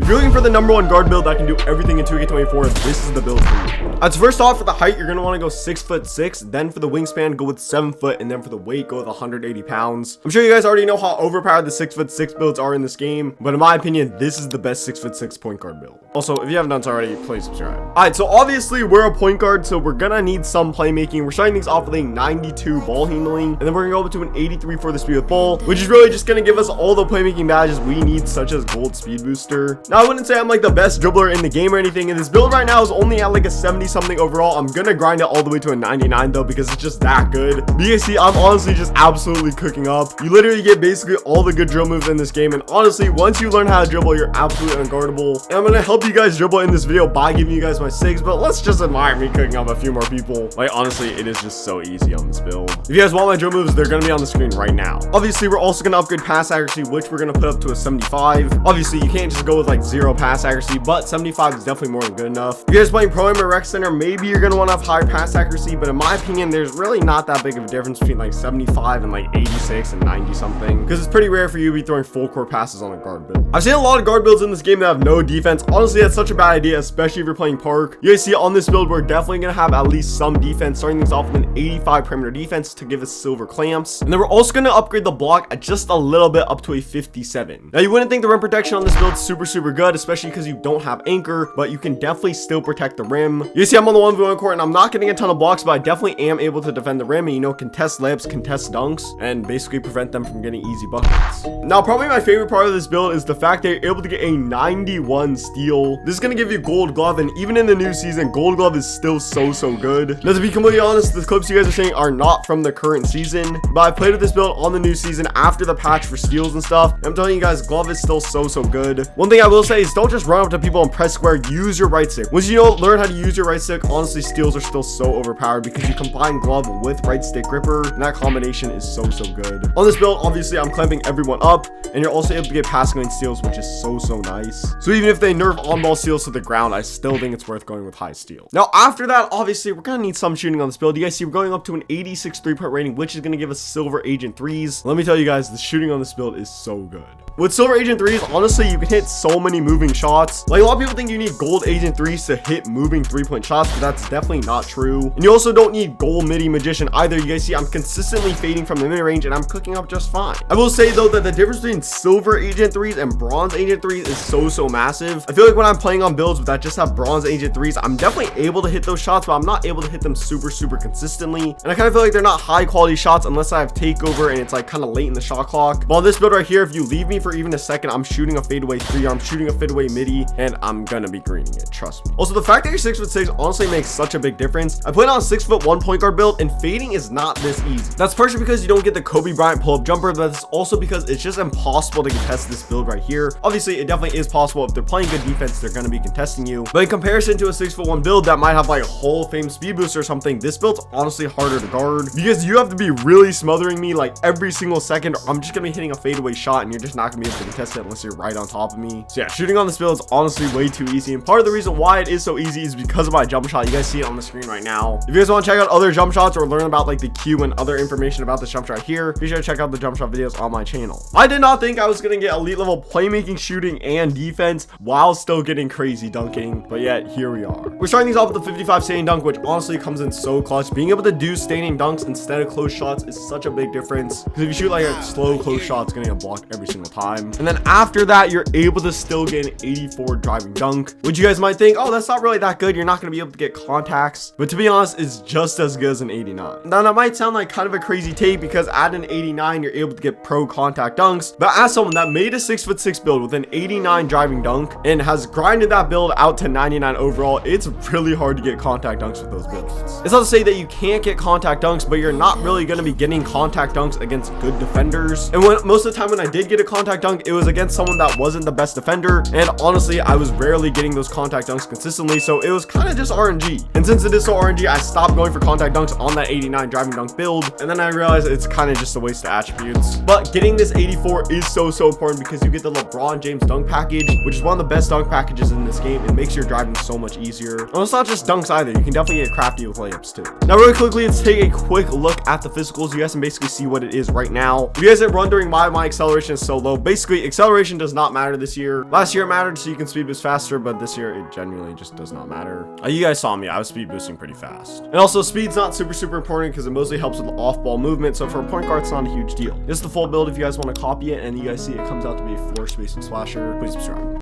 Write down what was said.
If you're looking for the number one guard build that can do everything in 2K24, this is the build for you. So first off, for the height, you're going to want to go 6'6", then for the wingspan, go with 7 foot, and then for the weight, go with 180 pounds. I'm sure you guys already know how overpowered the 6'6" builds are in this game, but in my opinion, this is the best 6'6" point guard build. Also, if you haven't done so already, please subscribe. Alright, so obviously we're a point guard, so we're gonna need some playmaking. We're starting things off with a 92 ball handling, and then we're gonna go up to an 83 for the speed with ball, which is really just gonna give us all the playmaking badges we need, such as gold speed booster. Now, I wouldn't say I'm like the best dribbler in the game or anything, and this build right now is only at like a 70 something overall. I'm gonna grind it all the way to a 99 though, because it's just that good. But you guys see, I'm honestly just absolutely cooking up. You literally get basically all the good dribble moves in this game, and honestly, once you learn how to dribble, you're absolutely unguardable. And I'm gonna help you guys dribble in this video by giving you guys my SIGs, but let's just admire me cooking up a few more people. Like, honestly, it is just so easy on this build. If you guys want my dribble moves, they're gonna be on the screen right now. Obviously, we're also gonna upgrade pass accuracy, which we're gonna put up to a 75. Obviously, you can't just go with like 0 pass accuracy, but 75 is definitely more than good enough. If you guys playing pro am or rec center, maybe you're gonna want to have higher pass accuracy, but in my opinion, there's really not that big of a difference between like 75 and like 86 and 90 something, because it's pretty rare for you to be throwing full court passes on a guard build. I've seen a lot of guard builds in this game that have no defense. Honestly, that's such a bad idea, especially if you're playing park. You guys see on this build, we're definitely gonna have at least some defense, starting things off with an 85 perimeter defense to give us silver clamps, and then we're also gonna upgrade the block at just a little bit up to a 57. Now, you wouldn't think the rim protection on this build is super good, especially because you don't have anchor, but you can definitely still protect the rim. You see, I'm on the 1v1 court and I'm not getting a ton of blocks, but I definitely am able to defend the rim and, you know, contest layups, contest dunks, and basically prevent them from getting easy buckets. Now, probably my favorite part of this build is the fact that you're able to get a 91 steal. This is gonna give you gold glove, and even in the new season, gold glove is still so good. Now, to be completely honest, the clips you guys are seeing are not from the current season, but I played with this build on the new season after the patch for steals and stuff, and I'm telling you guys, glove is still so good. One thing I will say is don't just run up to people and press square, use your right stick. Once you learn how to use your right stick, honestly, steals are still so overpowered because you combine glove with right stick gripper, and that combination is so good. On this build, obviously, I'm clamping everyone up, and you're also able to get passing lane steals, which is so nice. So even if they nerf on-ball steals to the ground, I still think it's worth going with high steal. Now, after that, obviously, we're gonna need some shooting on this build. You guys see, we're going up to an 86 3-point rating, which is gonna give us silver agent 3s. Let me tell you guys, the shooting on this build is so good. With silver agent 3s, honestly, you can hit so many moving shots. Like, a lot of people think you need gold agent 3s to hit moving 3-point shots, but that's definitely not true. And you also don't need gold midi magician either. You guys see, I'm consistently fading from the mid range and I'm cooking up just fine. I will say though that the difference between silver agent 3s and bronze agent 3s is so massive. I feel like when I'm playing on builds that just have bronze agent 3s, I'm definitely able to hit those shots, but I'm not able to hit them super consistently. And I kind of feel like they're not high quality shots unless I have takeover and it's like kind of late in the shot clock. But on this build right here, if you leave me for even a second, I'm shooting a fadeaway 3, I'm shooting a fadeaway midi, and I'm gonna be greening it, trust me. Also, the fact that you're 6'6" honestly makes such a big difference. I played on a 6'1" point guard build, and fading is not this easy. That's partially because you don't get the Kobe Bryant pull-up jumper, but it's also because it's just impossible to contest this build right here. Obviously, it definitely is possible. If they're playing good defense, they're gonna be contesting you. But in comparison to a 6'1" build that might have like a Hall of Fame speed boost or something, this build's honestly harder to guard because you have to be really smothering me like every single second, or I'm just gonna be hitting a fadeaway shot and you're just not gonna be able to contest it unless you're right on top of me. So yeah, shooting on this build is honestly way too easy, and part of the reason why it is so easy is because of my jump shot. You guys see it on the screen right now. If you guys want to check out other jump shots or learn about like the Q and other information about this jump shot here, be sure to check out the jump shot videos on my channel. I did not think I was gonna get elite level playmaking, shooting, and defense while still getting crazy dunking, but yet here we are. We're starting these off with the 55 standing dunk, which honestly comes in so clutch. Being able to do standing dunks instead of close shots is such a big difference, because if you shoot like a slow close shot, it's gonna get blocked every single time. And then after that, you're able to still get an 84 driving dunk, which you guys might think, oh, that's not really that good, you're not going to be able to get contacts, but to be honest, it's just as good as an 89. Now, that might sound like kind of a crazy take because at an 89 you're able to get pro contact dunks, but as someone that made a 6'6" build with an 89 driving dunk and has grinded that build out to 99 overall, it's really hard to get contact dunks with those builds. It's not to say that you can't get contact dunks, but you're not really going to be getting contact dunks against good defenders. And most of the time when I did get a contact dunk, it was against someone that wasn't the best defender, and honestly, I was rarely getting those contact dunks consistently, so it was kind of just RNG. And since it is so RNG, I stopped going for contact dunks on that 89 driving dunk build, and then I realized it's kind of just a waste of attributes. But getting this 84 is so important because you get the LeBron James dunk package, which is one of the best dunk packages in this game. It makes your driving so much easier. And it's not just dunks either, you can definitely get crafty with layups too. Now really quickly, let's take a quick look at the physicals. You guys can basically see what it is right now. If you guys didn't run during my acceleration is so low. Basically, acceleration does not matter this year. Last year it mattered so you can speed boost faster, but this year it genuinely just does not matter. You guys saw me, I was speed boosting pretty fast. And also speed's not super important because it mostly helps with the off-ball movement, so for a point guard it's not a huge deal. This is the full build if you guys want to copy it, and you guys see it comes out to be a floor spacing slasher. Please subscribe.